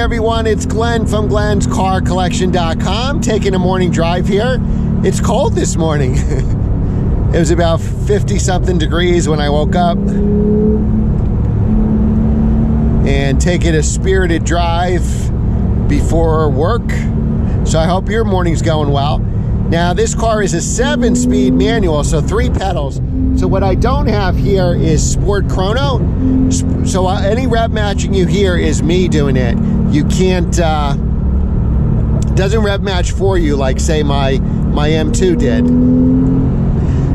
everyone, it's Glenn from Glenn'sCarCollection.com taking a morning drive here. It's cold this morning. It was about 50-something degrees when I woke up. And taking a spirited drive before work. So I hope your morning's going well. Now this car is a 7-speed manual, so 3 pedals. So what I don't have here is Sport Chrono. So any rev matching you hear is me doing it. You can't, doesn't rev match for you like say my M2 did.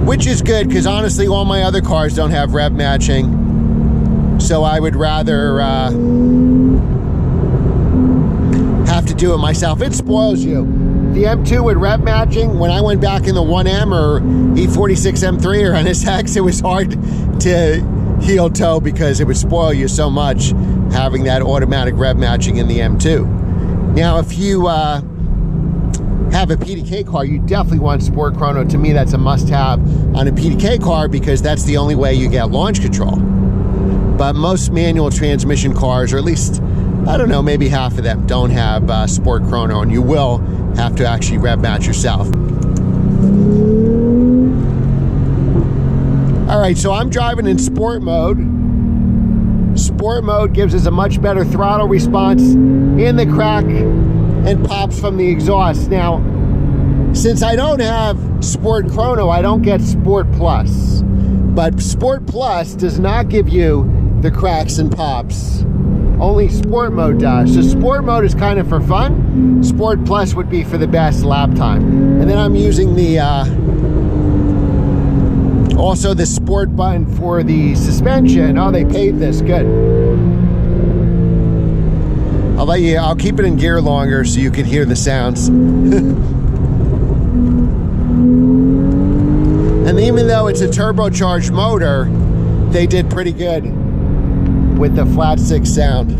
Which is good, because honestly all my other cars don't have rev matching. So I would rather have to do it myself. It spoils you. The M2 with rev matching, when I went back in the 1M or E46 M3 or NSX, it was hard to heel toe because it would spoil you so much having that automatic rev matching in the M2. Now, if you have a PDK car, you definitely want Sport Chrono. To me, that's a must-have on a PDK car because that's the only way you get launch control. But most manual transmission cars, or at least, I don't know, maybe half of them don't have Sport Chrono, and you will have to actually rev match yourself. All right, so I'm driving in sport mode. Sport mode gives us a much better throttle response in the crack and pops from the exhaust. Now, since I don't have Sport Chrono, I don't get Sport Plus. But Sport Plus does not give you the cracks and pops. Only Sport Mode does. So Sport Mode is kind of for fun. Sport Plus would be for the best lap time. And then I'm using the also the Sport button for the suspension. Oh, they paved this. Good. I'll keep it in gear longer so you can hear the sounds. And even though it's a turbocharged motor, they did pretty good with the flat 6 sound.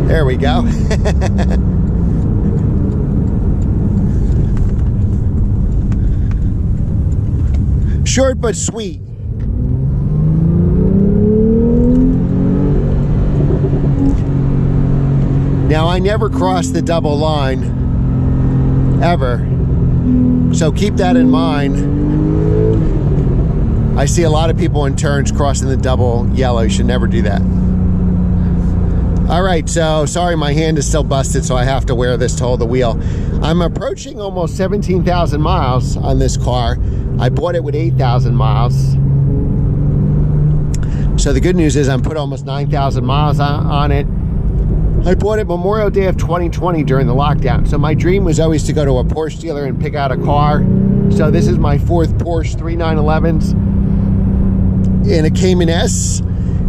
There we go. Short but sweet. Now I never cross the double line ever, so keep that in mind. I see a lot of people in turns crossing the double yellow. You should never do that. All right, so sorry, my hand is still busted, so I have to wear this to hold the wheel. I'm approaching almost 17,000 miles on this car. I bought it with 8,000 miles. So the good news is I'm put almost 9,000 miles on it. I bought it Memorial Day of 2020 during the lockdown. So my dream was always to go to a Porsche dealer and pick out a car. So this is my 4th Porsche 3911s in a Cayman S.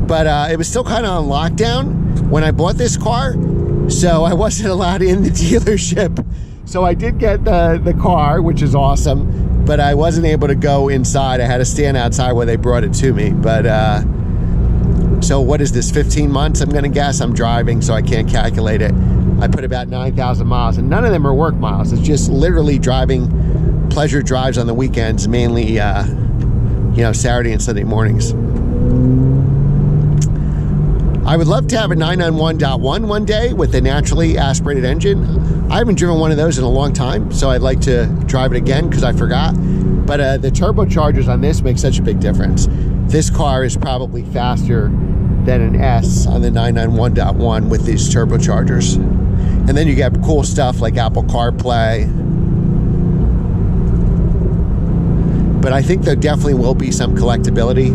But it was still kind of on lockdown when I bought this car. So I wasn't allowed in the dealership. So I did get the car, which is awesome. But I wasn't able to go inside. I had to stand outside where they brought it to me. But so what is this, 15 months I'm gonna guess? I'm driving, so I can't calculate it. I put about 9,000 miles, and none of them are work miles. It's just literally driving pleasure drives on the weekends, mainly you know, Saturday and Sunday mornings. I would love to have a 991.1 one day with a naturally aspirated engine. I haven't driven one of those in a long time, so I'd like to drive it again because I forgot. But the turbochargers on this make such a big difference. This car is probably faster than an S on the 991.1 with these turbochargers. And then you get cool stuff like Apple CarPlay. But I think there definitely will be some collectability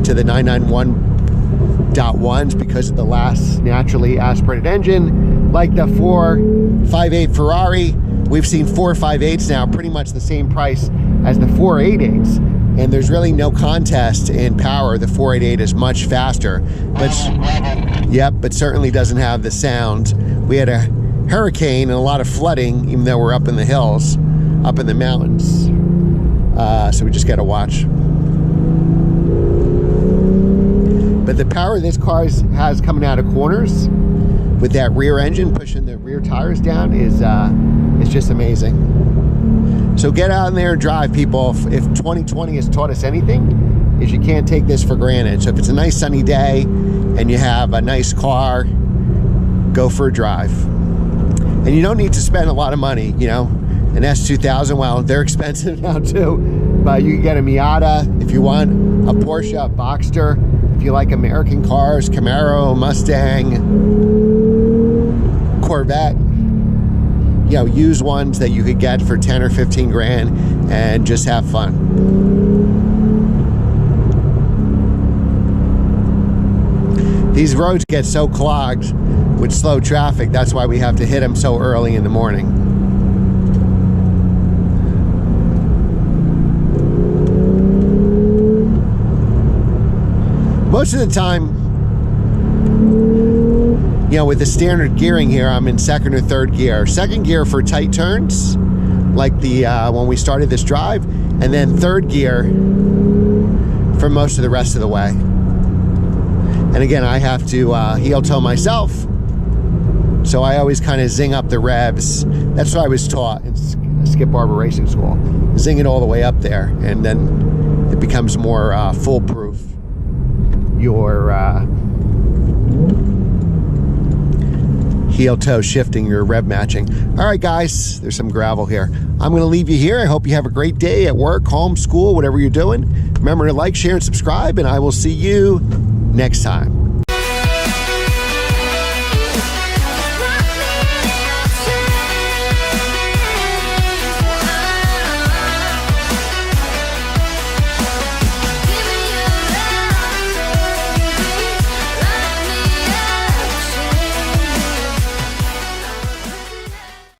to the 991.1s because of the last naturally aspirated engine, like the 458 Ferrari. We've seen 458s now pretty much the same price as the 488s. And there's really no contest in power. The 488 is much faster, but but certainly doesn't have the sound. We had a hurricane and a lot of flooding, even though we're up in the hills, up in the mountains. So we just got to watch. But the power this car has coming out of corners with that rear engine pushing the rear tires down is just amazing. So get out in there and drive, people. If 2020 has taught us anything, is you can't take this for granted. So if it's a nice sunny day and you have a nice car, go for a drive. And you don't need to spend a lot of money, you know. An S2000, well, they're expensive now too. But you can get a Miata if you want, a Porsche, a Boxster. If you like American cars, Camaro, Mustang, Corvette. You know, used ones that you could get for 10 or 15 grand and just have fun. These roads get so clogged with slow traffic, that's why we have to hit them so early in the morning. Most of the time, you know, with the standard gearing here, I'm in second or third gear. Second gear for tight turns, like the when we started this drive, and then third gear for most of the rest of the way. And again, I have to heel toe myself, so I always kind of zing up the revs. That's what I was taught in Skip Barber Racing School. Zing it all the way up there, and then it becomes more foolproof. Your heel toe shifting, your rev matching. All right, guys, there's some gravel here. I'm going to leave you here. I hope you have a great day at work, home, school, whatever you're doing. Remember to like, share, and subscribe, and I will see you next time.